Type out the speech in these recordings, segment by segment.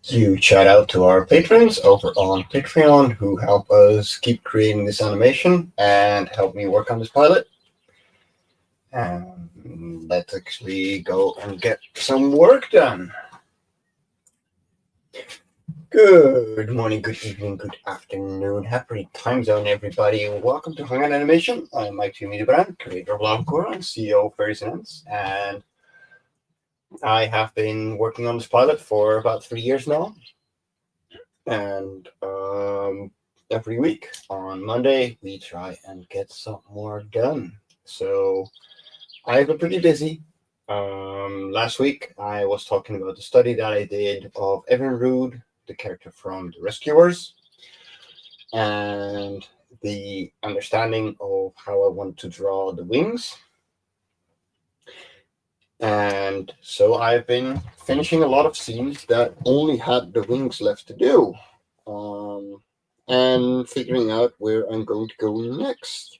Huge shout out to our patrons over on Patreon who help us keep creating this animation and help me work on this pilot. And let's actually go and get some work done. Good morning, good evening, good afternoon, happy time zone, everybody. Welcome to Hang On Animation. I'm Mike Brand, creator of Life On Cora and CEO of Fairies and Ants. And I have been working on this pilot for about 3 years now. And every week on Monday, we try and get some more done. So I've been pretty busy. Last week, I was talking about the study that I did of Evan Rood, the character from The Rescuers, and the understanding of how I want to draw the wings. And so I've been finishing a lot of scenes that only had the wings left to do, and figuring out where I'm going to go next,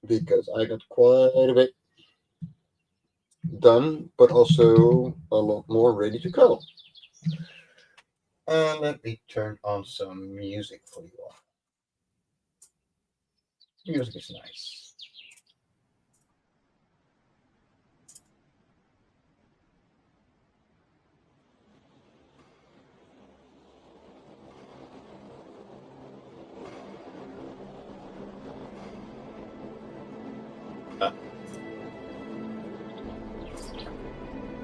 because I got quite a bit done, but also a lot more ready to go. And let me turn on some music for you all. Music is nice.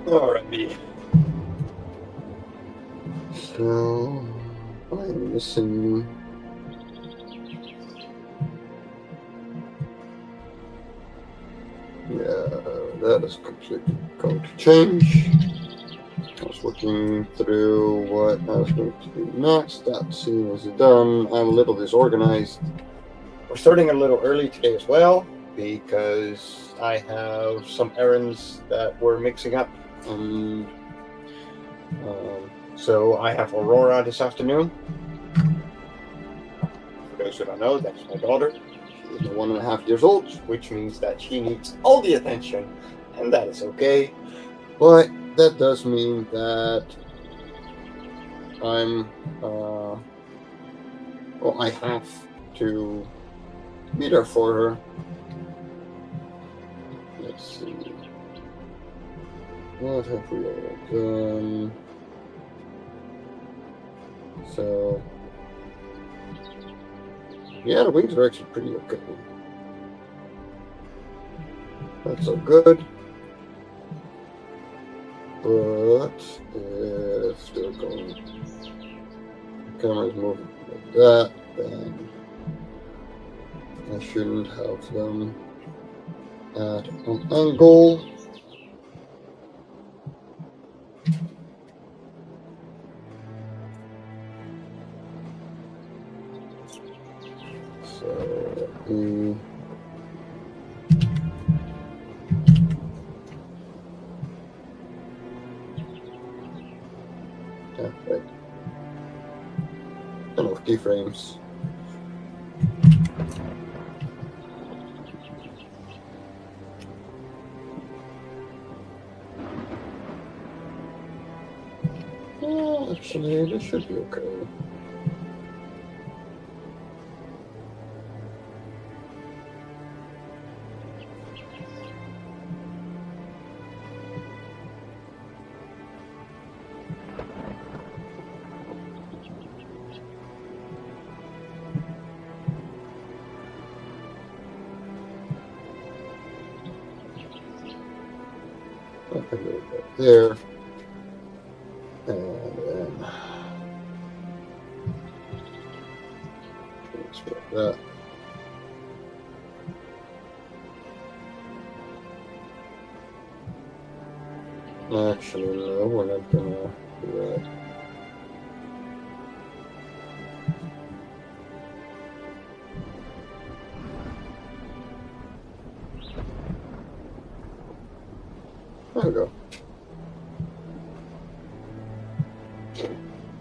Alrighty. So I'm missing. Yeah, that is completely going to change. I was looking through what I was going to do next. That scene is done. I'm a little disorganized. We're starting a little early today as well because I have some errands that we're mixing up. And so I have Aurora this afternoon. For those who don't know, that's my daughter. She is 1.5 years old, which means that she needs all the attention, and that is okay. But that does mean that I have to be there for her. Let's see. What have we all done? So, yeah, the wings are actually pretty okay. That's so good. But if they're going, the camera's moving like that, then I shouldn't have them at an angle. So yeah, right. Enough keyframes. Well, actually, this should be okay. I can go back there. And then transfer that. Actually, no, we're not gonna do that. There we go.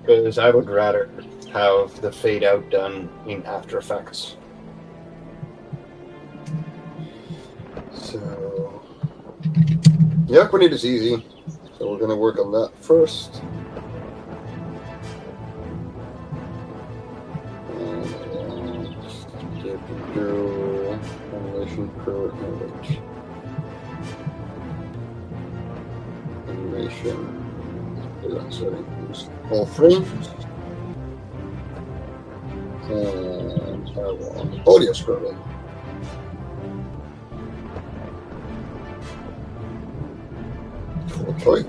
Because I would rather have the fade out done in After Effects. So, yeah, Quinit is easy. So we're gonna work on that first. Do animation pro image. Animation. Sorry, use all frames. And I want audio scrolling. Full choice.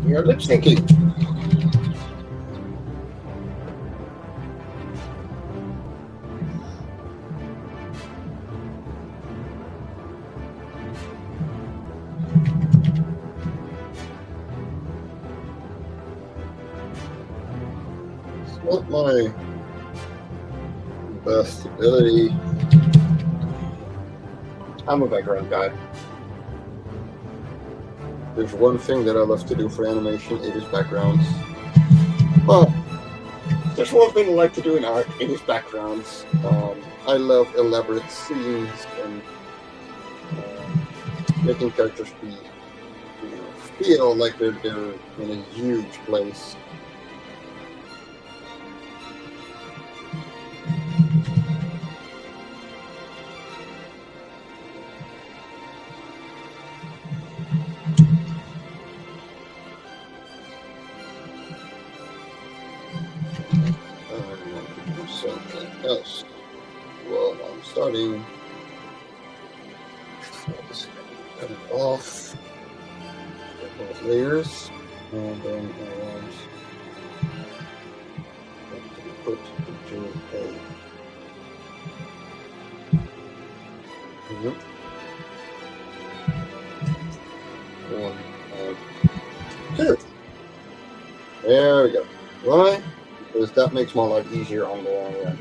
We are lip syncing. It's not my best ability. I'm a background guy. There's one thing that I love to do for animation, it is backgrounds. Well, there's one thing I like to do in art, it is backgrounds. I love elaborate scenes and making characters feel like they're in a huge place. Something else. Well, I'm starting. Let's cut it off. Get those layers, and then I want to put into a. One and two. There we go. Right? Because that makes my life easier on the long run.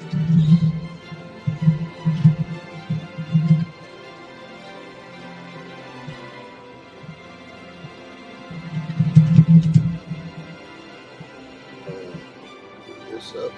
This up.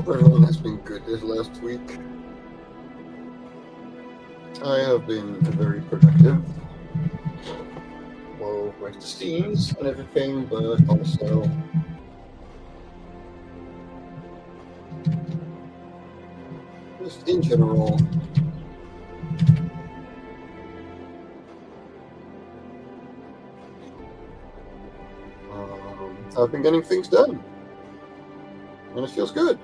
Everyone has been good this last week. I have been very productive. Well, with the scenes and everything, but also just in general. I've been getting things done, and it feels good.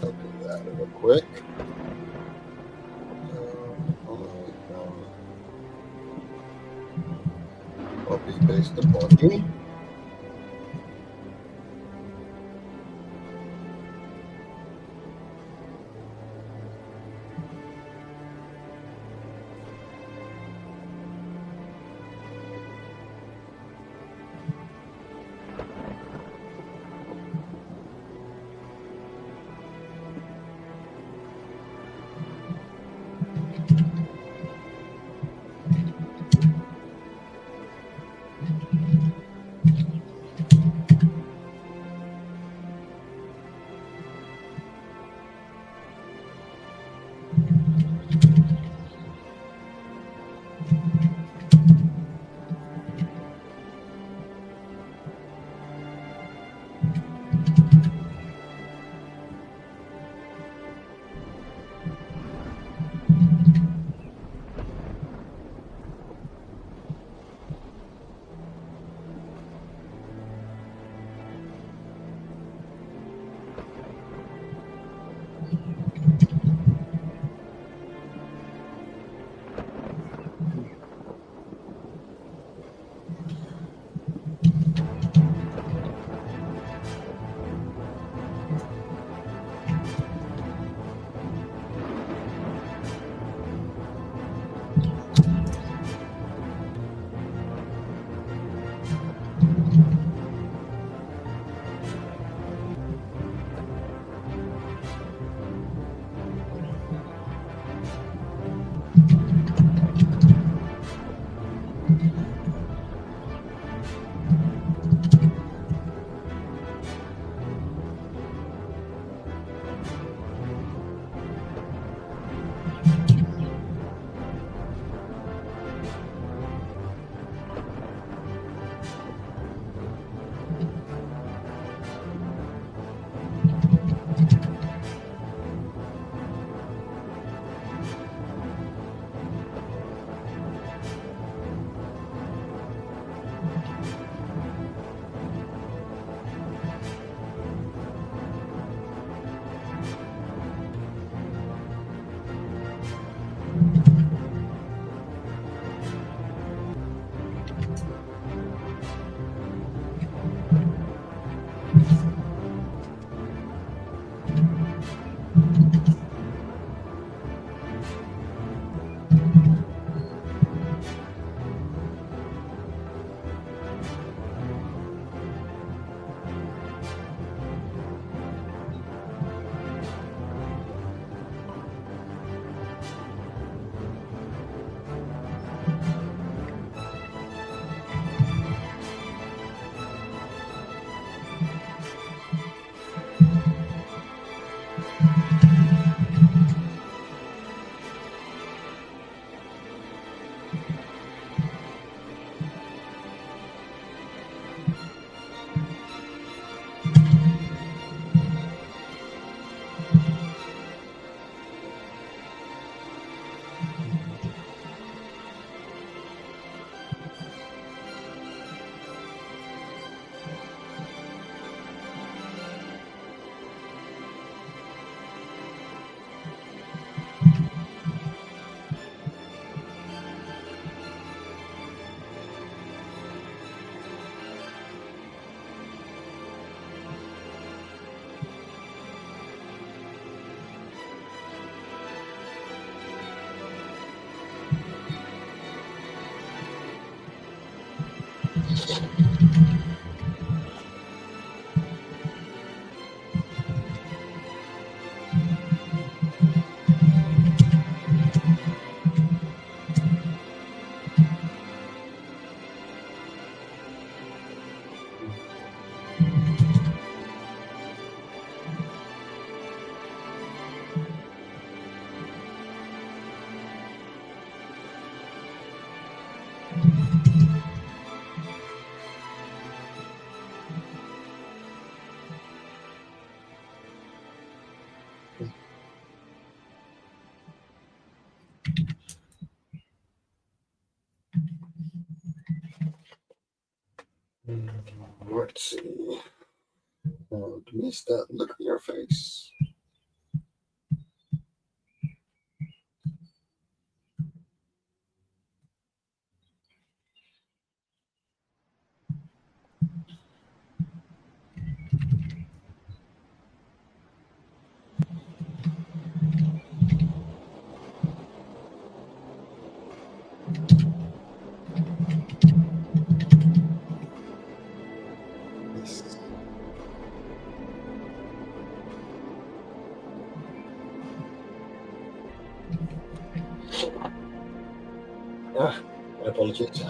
I'll do that real quick. Copy paste the body. Let's see. Miss that look on your face. Yes. Ah, my apologies.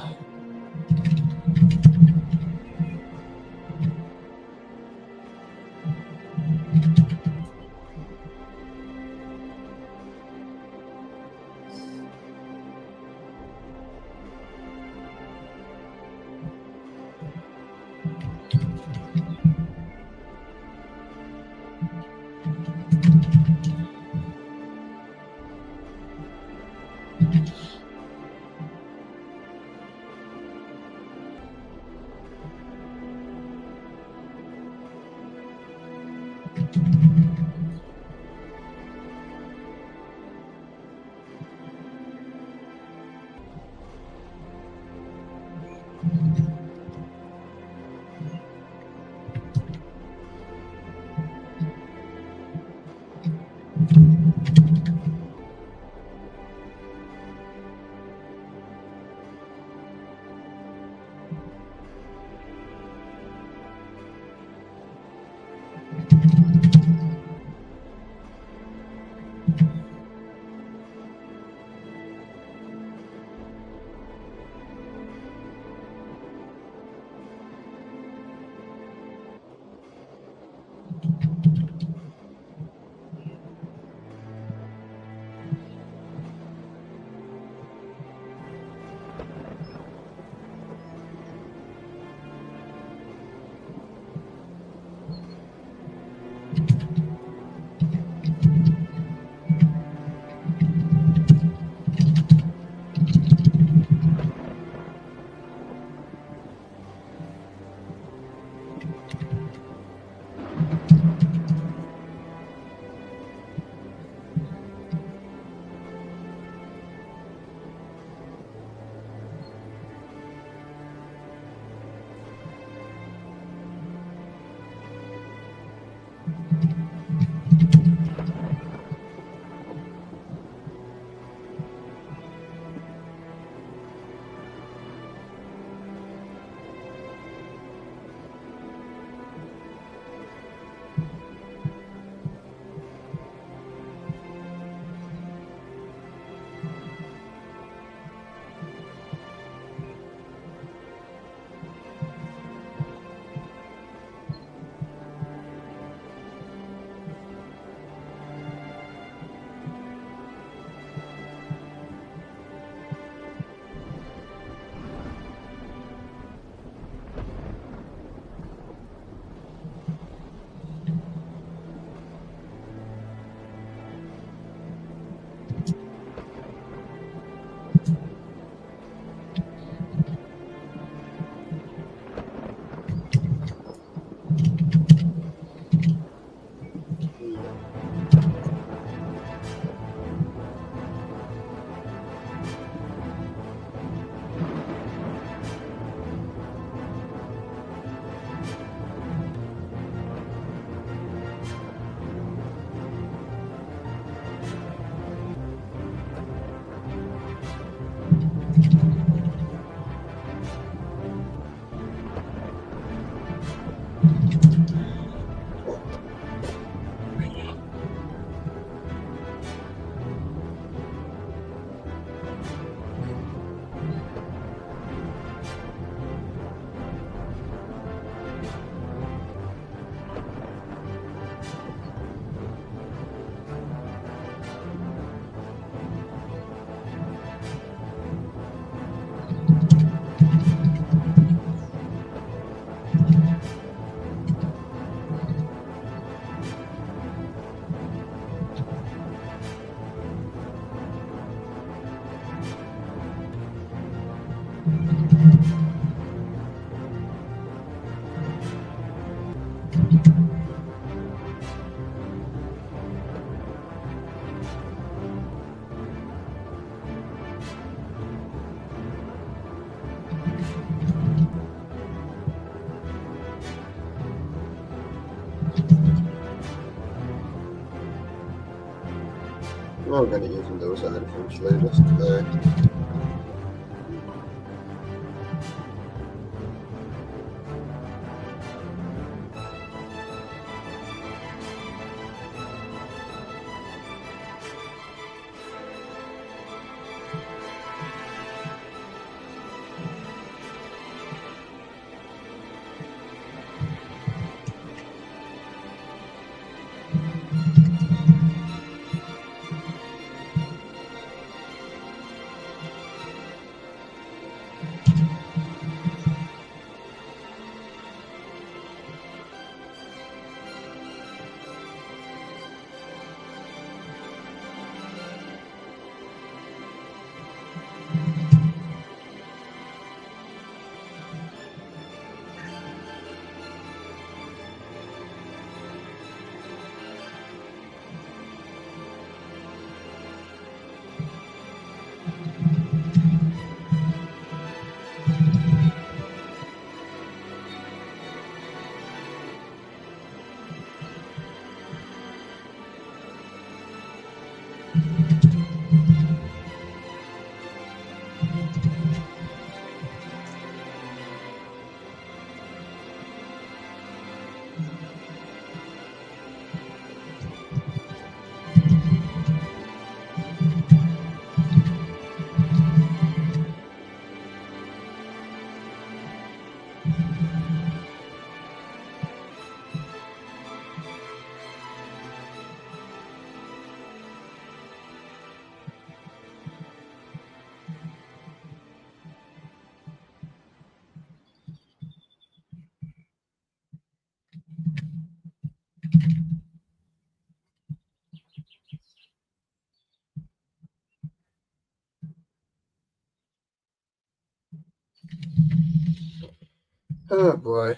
I'm gonna use those eventually, just oh boy.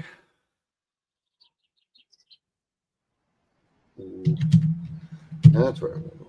That's where I'm going.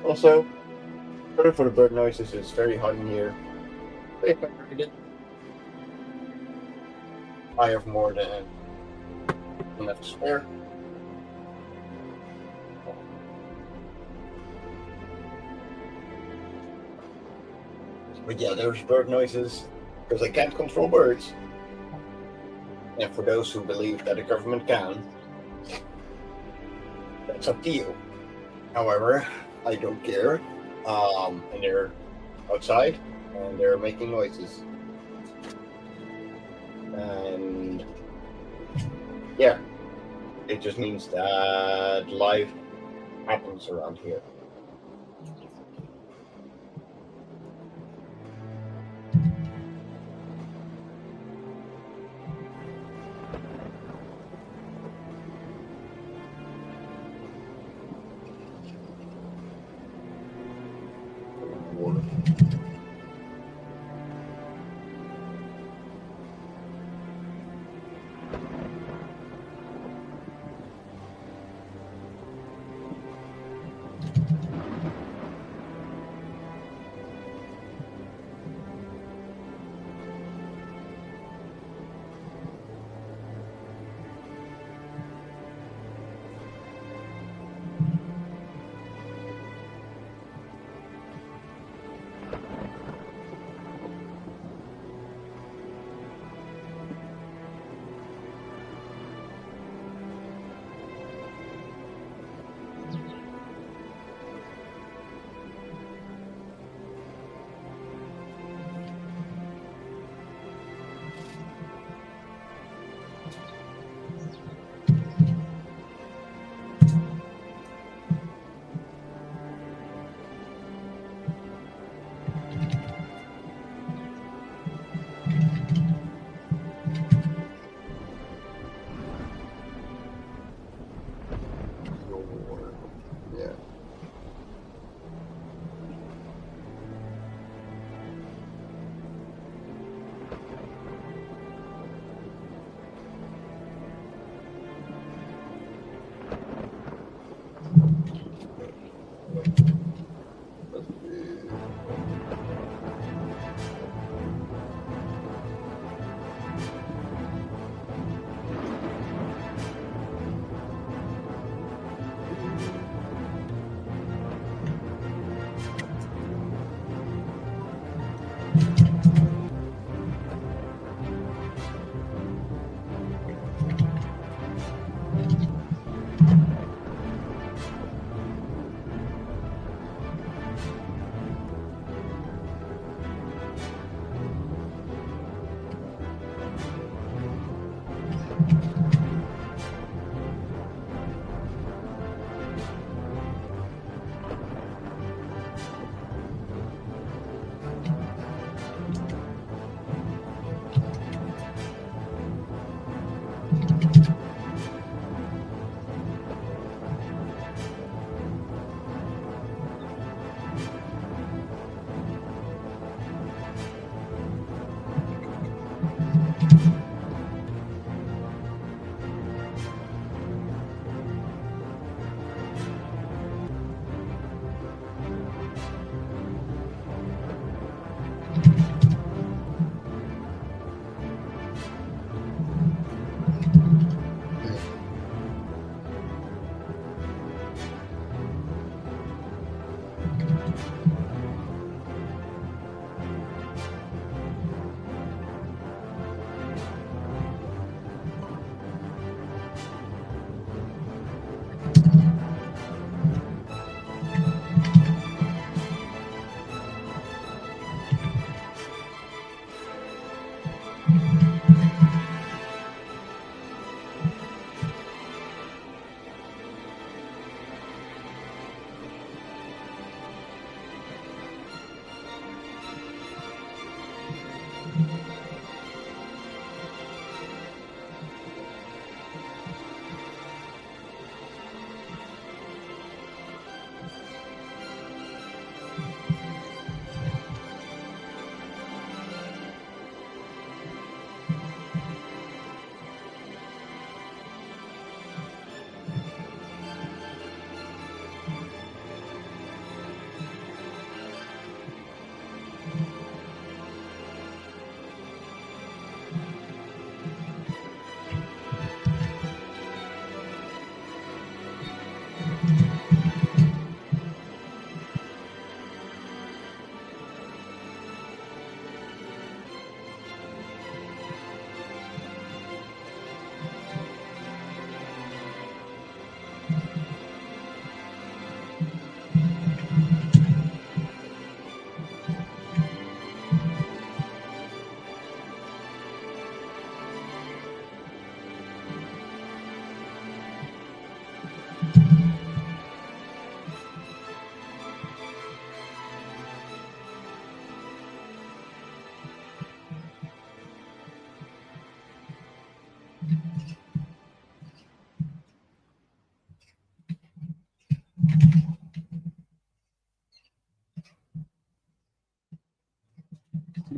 Also, sorry for the bird noises, it's very hot in here. If I read it, I have more than enough to spare. But yeah, there's bird noises because I can't control birds. And for those who believe that the government can, that's up to you. However, I don't care. And they're outside and they're making noises. And yeah, it just means that life happens around here.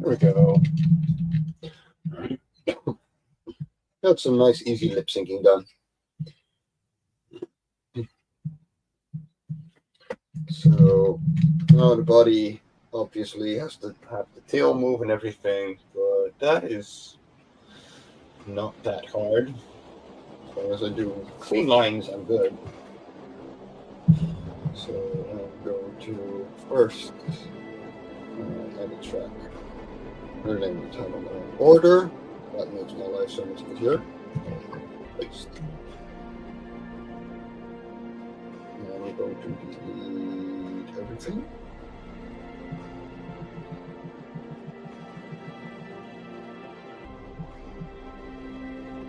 There we go. Got some nice easy lip syncing done. So now the body obviously has to have the tail move and everything, but that is not that hard. As long as I do clean lines, I'm good. So I'm going to first edit track. Rename the title in order. That makes my life so much easier. Paste. And I'm going to delete everything.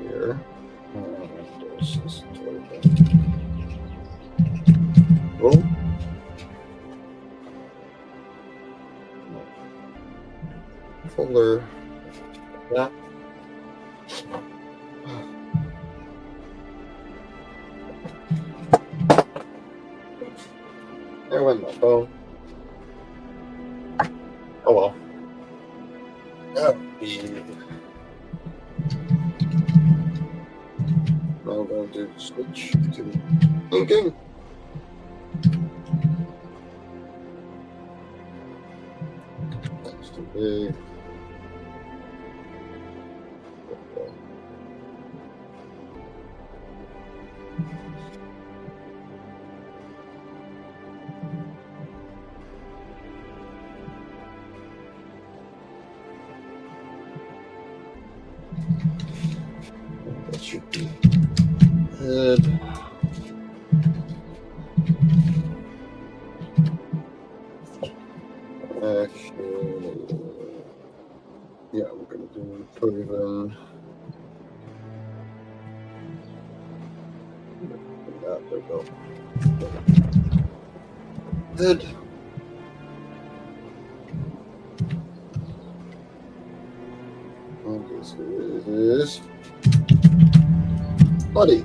Here. There's this oh. Folder. That. There went my phone. Oh well. Now I'm going to switch to inking. That's too big. That should be good. Actually, yeah, we're going to do proven. There we go. Good. Okay, so this is body.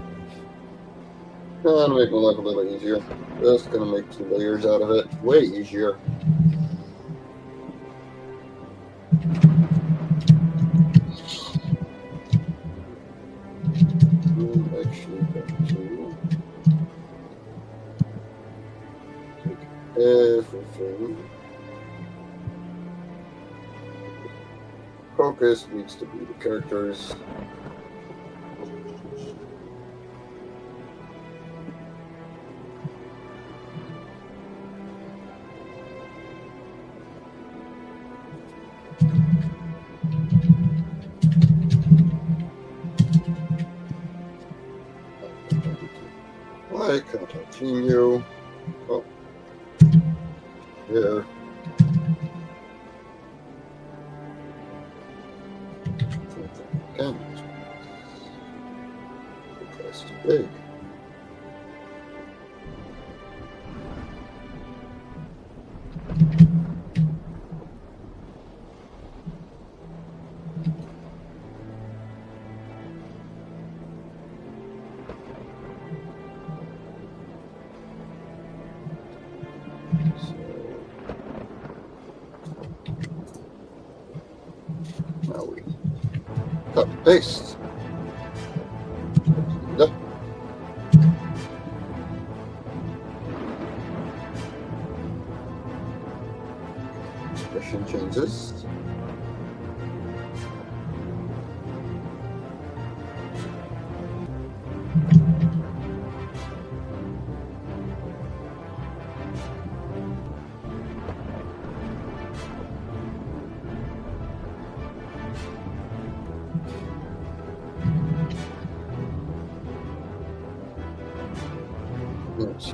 Gonna make my life a little easier. Just gonna make 2 layers out of it. Way easier. I'm actually going to take everything. Focus needs to be the characters. Why can't I clean you? Oh, here. Can't. That's too big. Now we cut and paste. Yep. Expression changes. Let's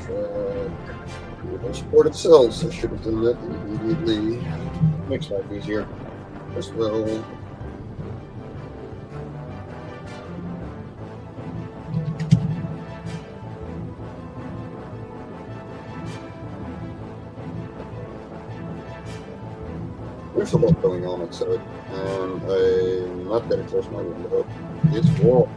track supported cells. I should have done that immediately. Makes life easier as well. There's a lot going on outside, and I'm not going to close my window. It's warm.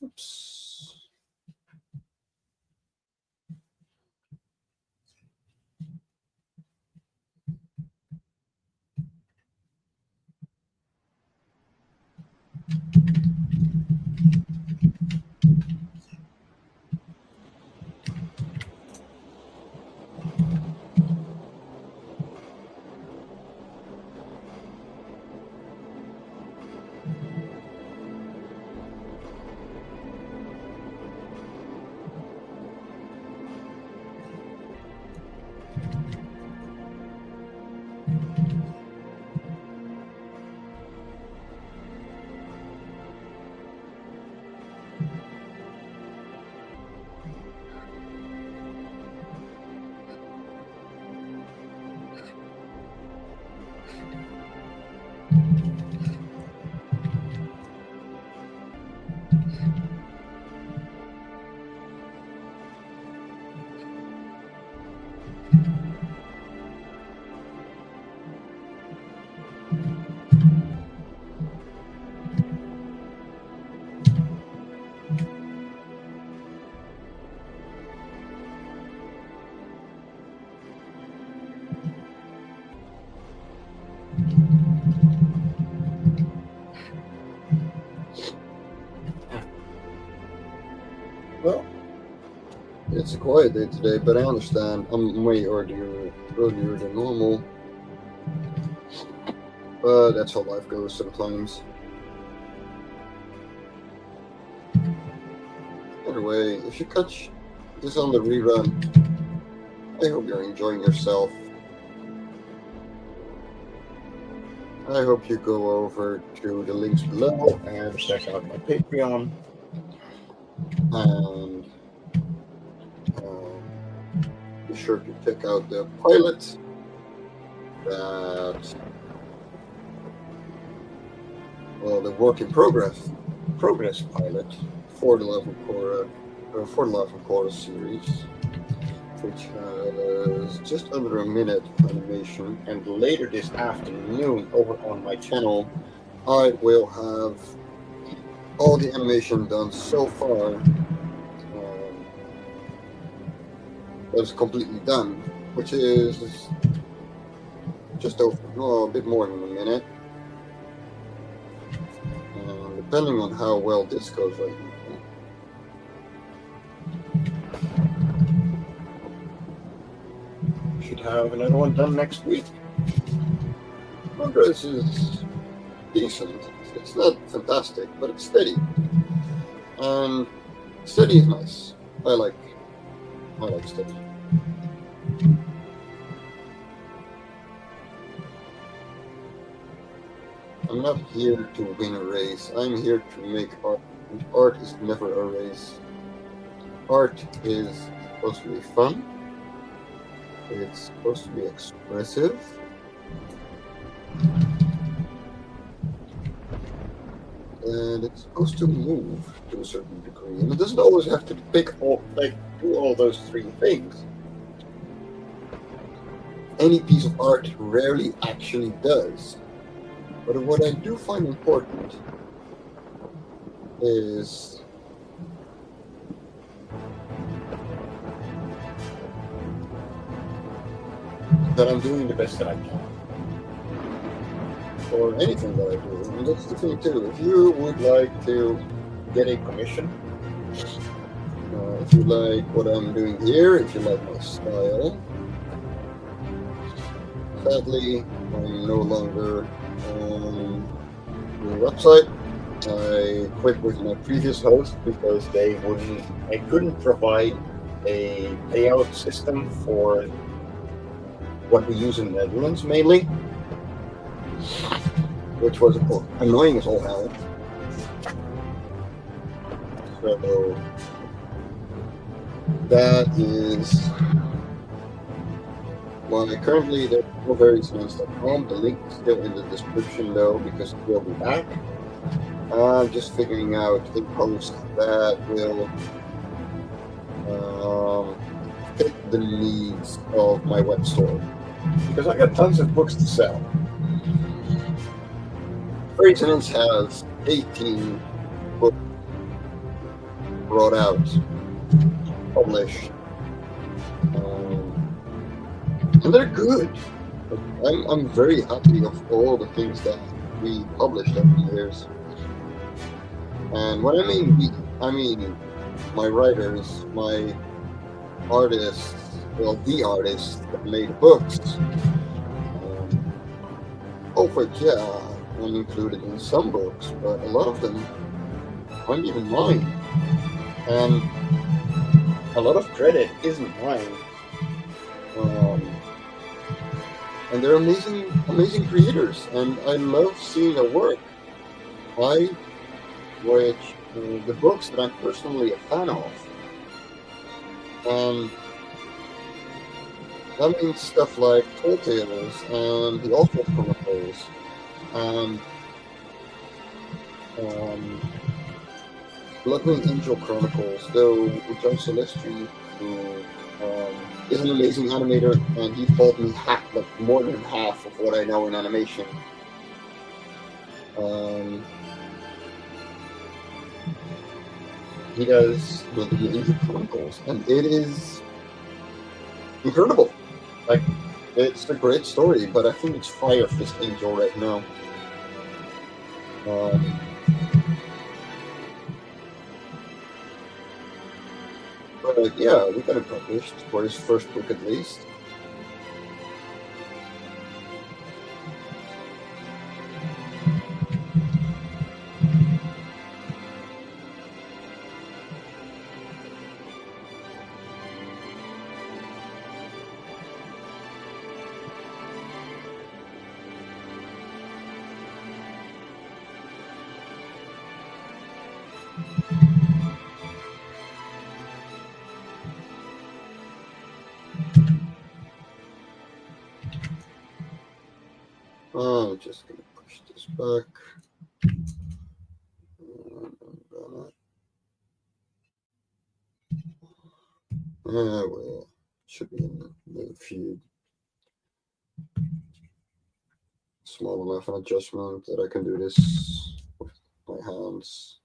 Oops. Well, it's a quiet day today, but I understand I'm way earlier than normal. But that's how life goes sometimes. Anyway, if you catch this on the rerun, I hope you're enjoying yourself. I hope you go over to the links below and check out my Patreon. And be sure to check out the pilot the work in progress pilot for the Life On Cora, for the Life On Cora series, which has just under a minute animation. And later this afternoon, over on my channel, I will have all the animation done so far. That is completely done, which is just over a bit more than a minute. depending on how well this goes right now. Should have another one done next week. Progress is decent. It's not fantastic, but it's steady. And steady is nice. I like steady. I'm not here to win a race. I'm here to make art. And art is never a race. Art is supposed to be fun. It's supposed to be expressive. And it's supposed to move to a certain degree. And it doesn't always have to do all those three things. Any piece of art rarely actually does. But what I do find important is that I'm doing the best that I can. For anything that I do. And that's the thing too. If you would like to Get a commission. if you like what I'm doing here, if you like my style, sadly, I'm no longer on the website. I quit with my previous host Because I couldn't provide a payout system for what we use in the Netherlands mainly, which was annoying as all hell. So that is why currently there's no various.com. The link is still in the description though, because we'll be back. I'm just figuring out a post that will fit the needs of my web store. because I got tons of books to sell. Resonance has 18 books brought out, published, and they're good. I'm very happy of all the things that we published over the years. And when I mean we, I mean my writers, my artists, well, the artists that made books. But yeah, I'm included in some books, but a lot of them aren't even mine. And A lot of credit isn't mine. and they're amazing creators, and I love seeing their work. Which the books that I'm personally a fan of, and that means stuff like Tall Tales and the Oswald Chronicles, and Bloodwing Angel Chronicles, though John Celestri, who is an amazing animator, and he taught me more than half of what I know in animation. He does Bloodwing Angel Chronicles, and it is incredible. Like, it's a great story, but I think it's Fire Fist Angel right now. But yeah, we got it published for his first book at least. I'm just gonna push this back. Well, should be in the feed. Small enough an adjustment that I can do this with my hands.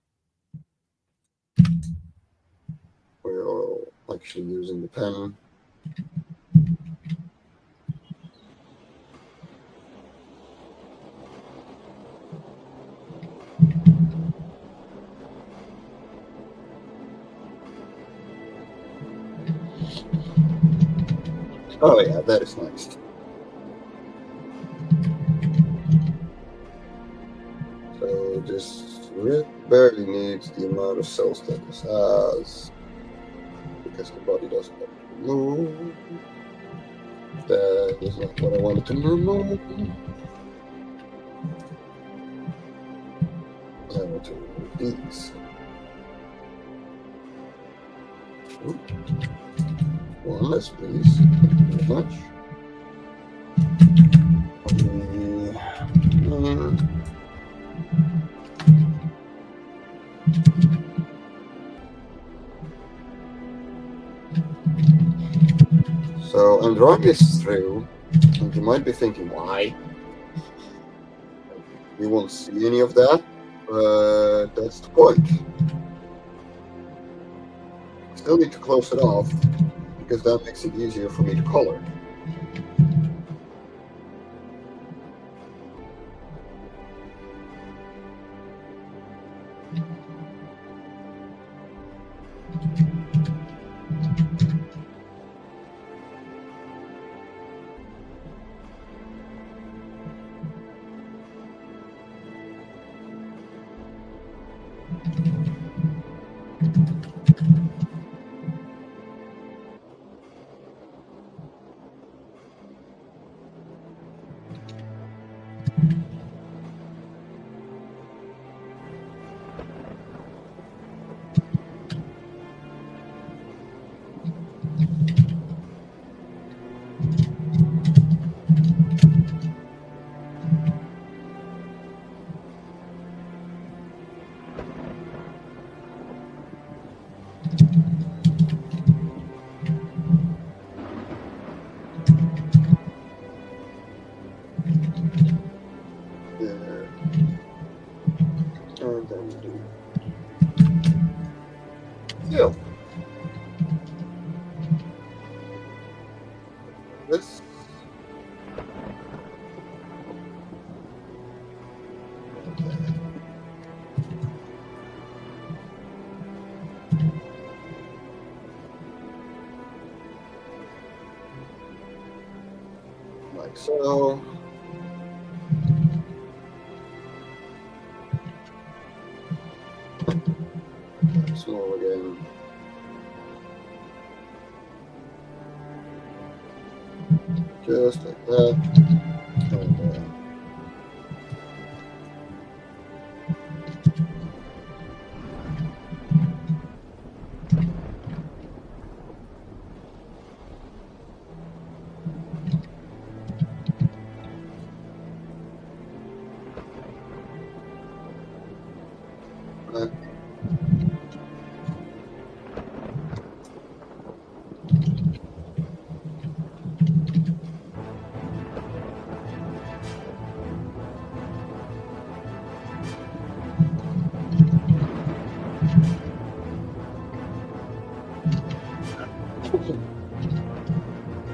We're actually using the pen. Oh yeah, that is nice. So this barely needs the amount of cells that this has, because the body doesn't have to remove. That is not what I wanted to remove. I want to remove these. Ooh. One less, please. Thank you very much. So I'm drawing this through, and you might be thinking, why? You won't see any of that, but that's the point. Still need to close it off, because that makes it easier for me to color. There. And then do still this. Like so. Small again. Just like that. And,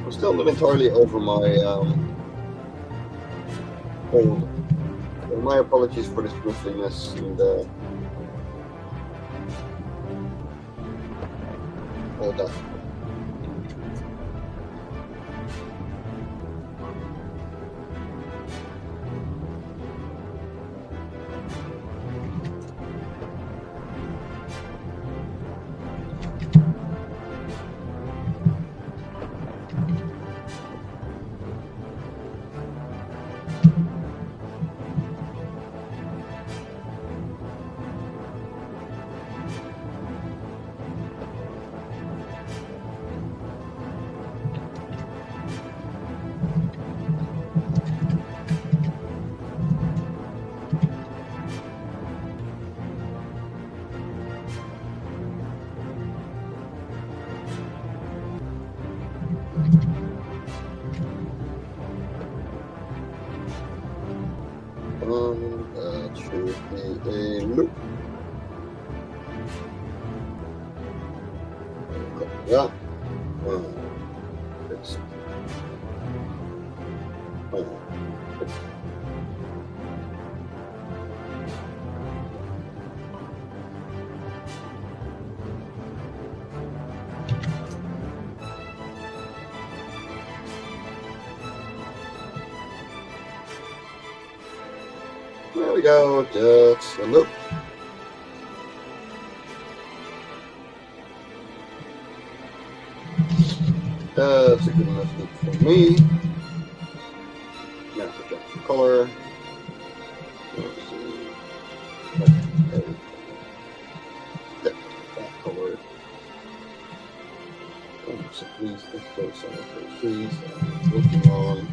I'm still not entirely over my hold. So my apologies for the squiffliness and all that. That should be a loop. Yeah. It's, There we go. Just a look. That's a good enough look for me. Now for the color. Let's see. Okay. Yeah, that color. So please, let's go some of those trees I'm working on.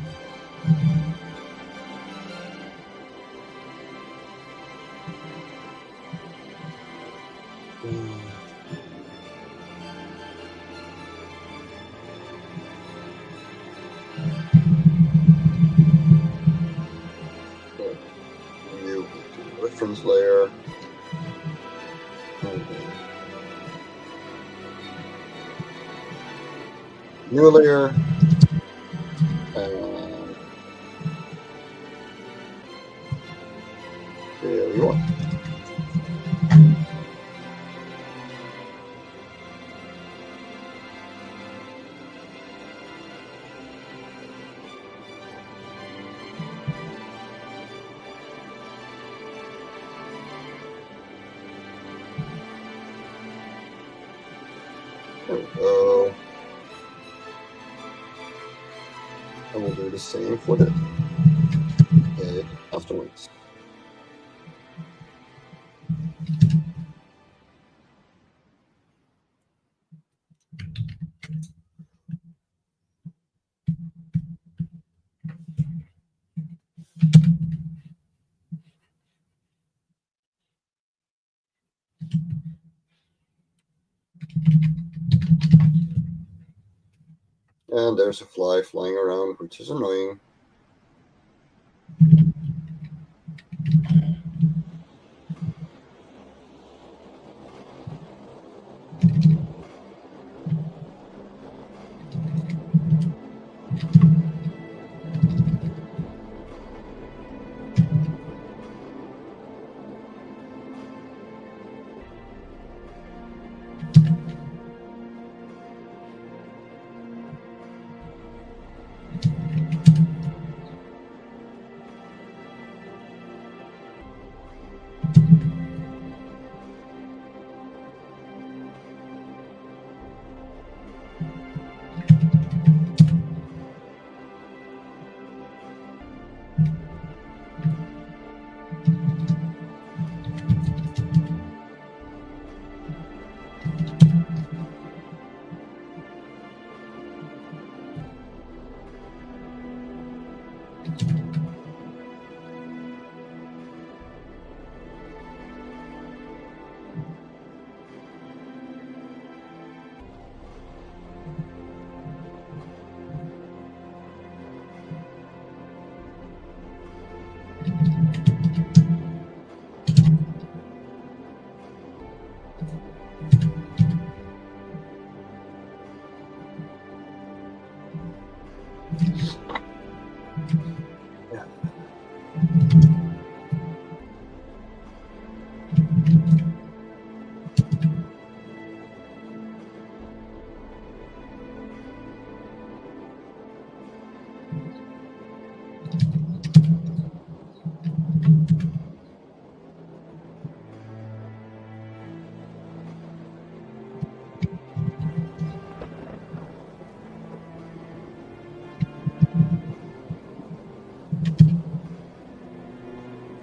New reference layer. New layer. There we go. There we go. I will do the same for the head afterwards. And there's a fly flying around, which is annoying.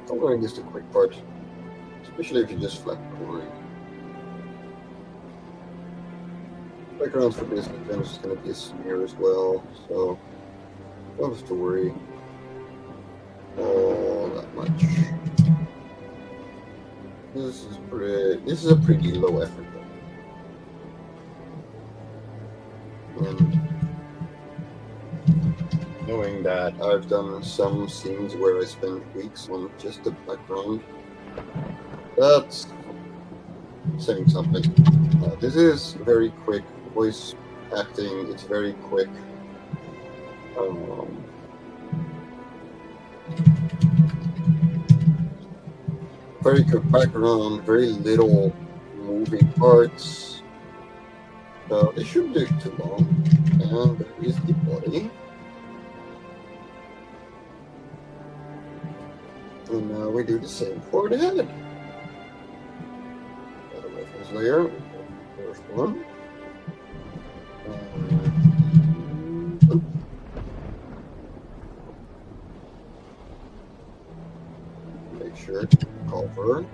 Coloring is the quick part, especially if you just flat coloring. Background for this event is going to be a smear as well, so don't have to worry all that much. This is a pretty low effort though. And knowing that I've done some scenes where I spent weeks on just the background, that's saying something. This is very quick voice acting, it's very quick. Very quick background, very little moving parts. So it shouldn't take too long. And there is the body. And now we do the same for the head. Got a reference layer. First one. And make sure to cover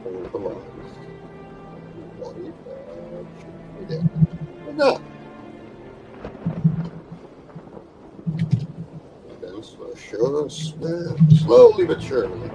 all the lines. Body patch. Yeah. Like that. And then slowly but surely.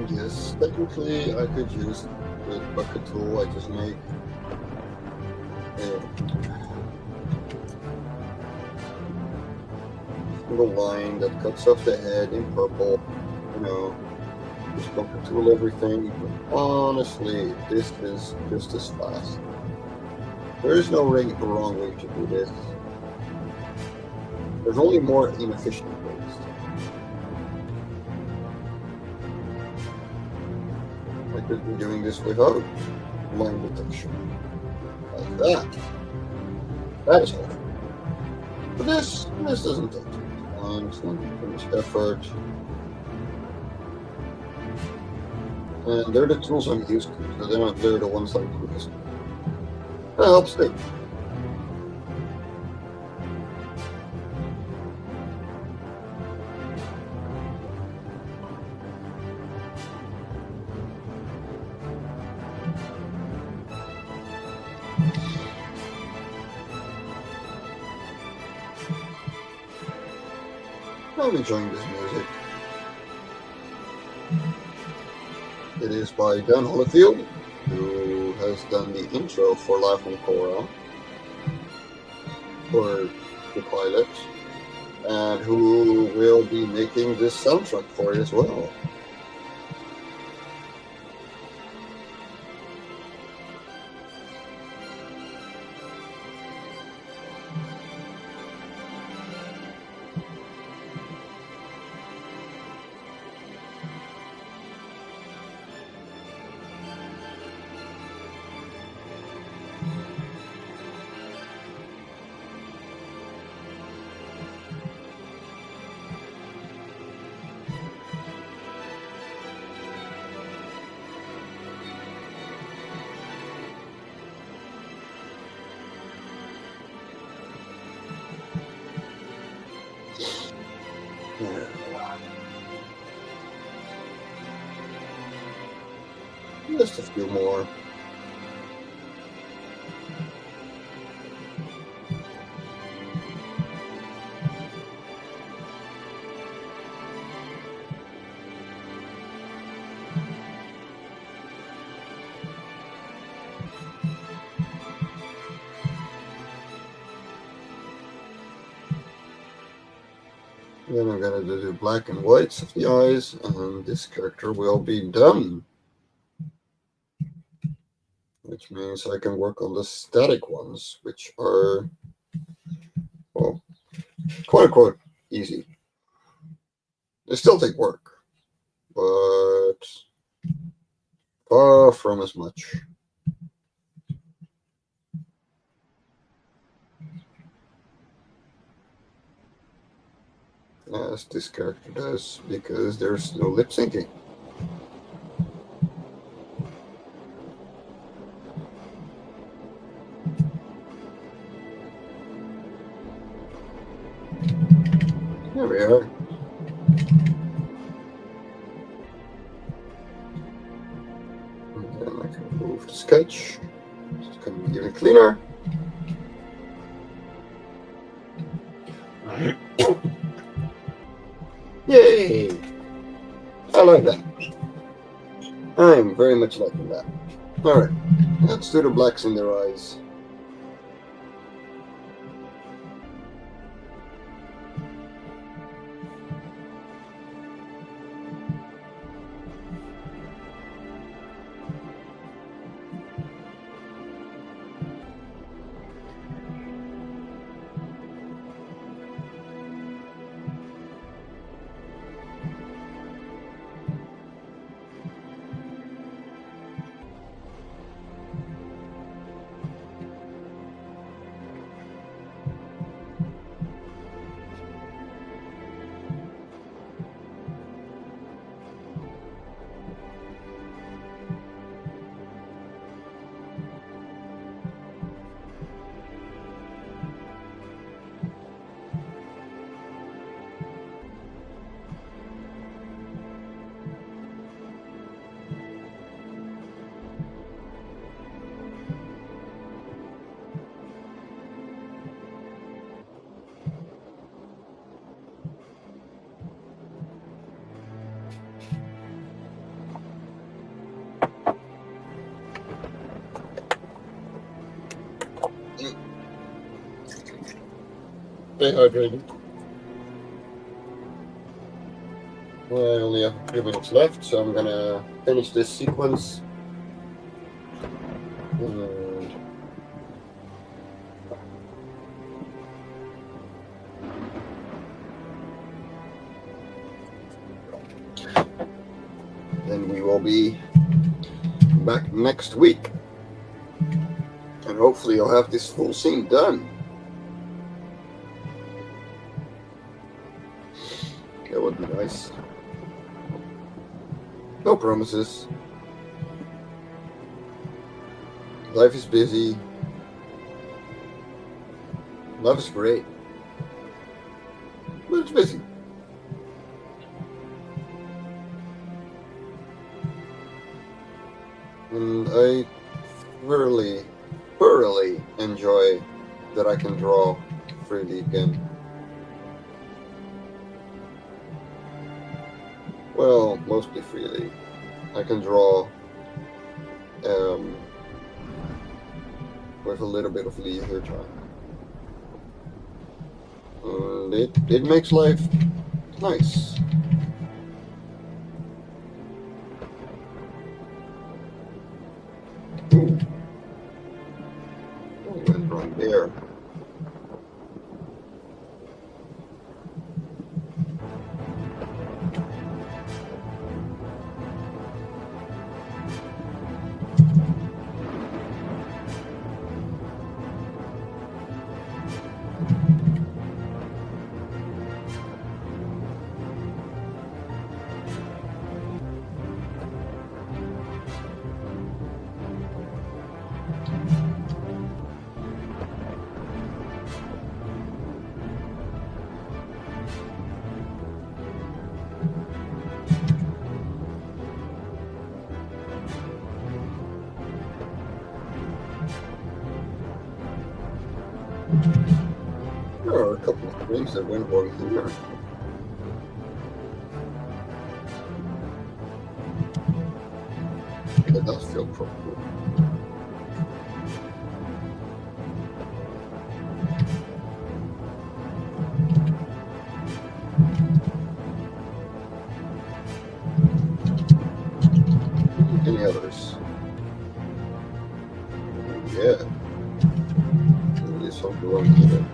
Yes, technically I could use the bucket tool. I just make a single line that cuts off the head in purple. You know, just bucket tool everything. But honestly, this is just as fast. There is no wrong way to do this. There's only more inefficient ways. I could be doing this without line detection. Like that. That is all. But this doesn't take too much time. It's not too much effort. And they're the tools I'm used to, so they're the ones I'm used to. That helps too. I'm enjoying this music. It is by Dan Holyfield, who has done the intro for Life On Cora, for the pilot, and who will be making this soundtrack for it as well. Just a few more. Then I'm gonna do the black and whites of the eyes, and this character will be done. Which means I can work on the static ones, which are, well, quote unquote, easy. They still take work, but far from as much. As this character does, because there's no lip syncing. There we are. And then I can move the sketch. It's going to be even cleaner. Yay! I like that. I'm very much liking that. Alright, let's do the blacks in their eyes. stay hydrated. Well, I only have a few minutes left, so I'm gonna finish this sequence. And then we will be back next week. And hopefully I'll have this full scene done. That would be nice. No promises. Life is busy. Life is great. But it's busy. And I thoroughly enjoy that I can draw freely again. Well, mostly freely. I can draw with a little bit of leisure time. And it makes life nice. Ooh. Oh, went wrong there. There are a couple of things that went wrong here. That does feel proper. Any others? Yeah. There is something wrong here.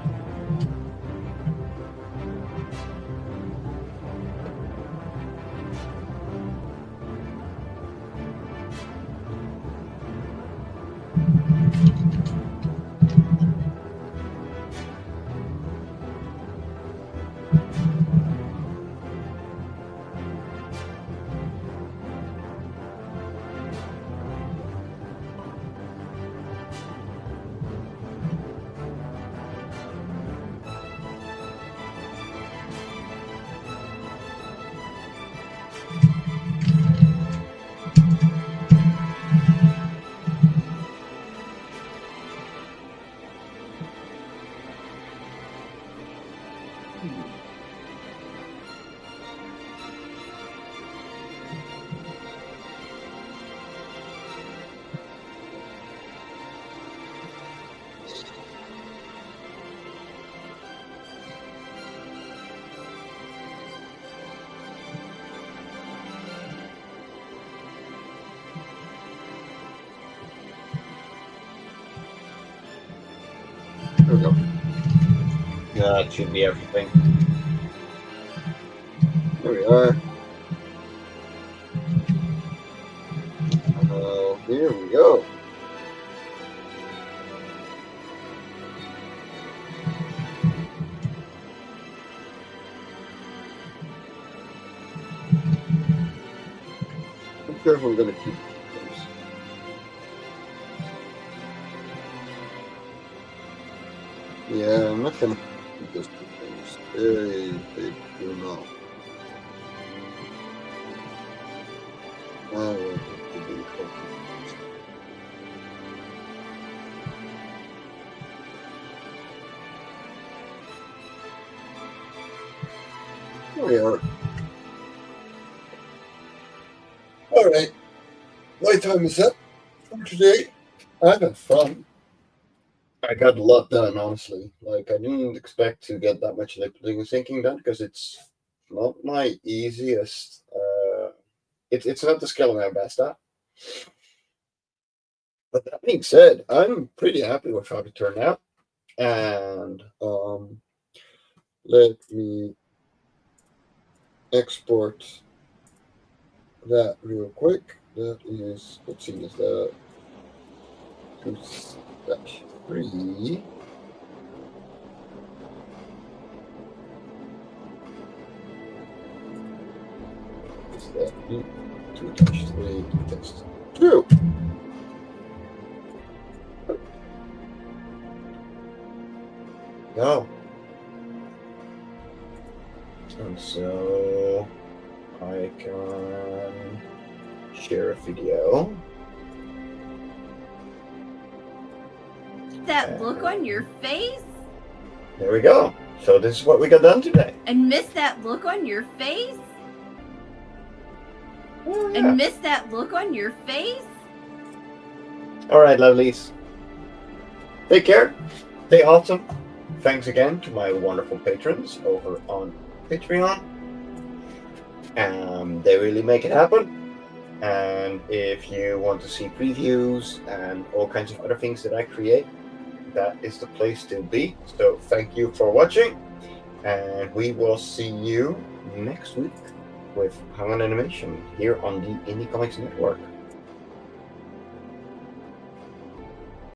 There we go. That should be everything. There we are. Here we go. I'm sure if I'm going to keep those. Yeah, I'm not going to keep those two things. They do not. I want it to be focused. Here we are. All right. My time is up for today. I've had fun. I got a lot done, honestly. Like, I didn't expect to get that much lip syncing done because it's not my easiest. It's not the skill I'm best at. But that being said, I'm pretty happy with how it turned out. And let me export that real quick. That is, let's see, is that 2-3? Is that 2-3 test 2? Go. And so I can share a video. That look on your face? There we go. So this is what we got done today. And miss that look on your face? Oh, yeah. And miss that look on your face? All right, lovelies. Take care. Stay awesome. Thanks again to my wonderful patrons over on Patreon. They really make it happen. And if you want to see previews and all kinds of other things that I create, that is the place to be. So thank you for watching. And we will see you next week with Hang On Animation here on the Indie Comics Network.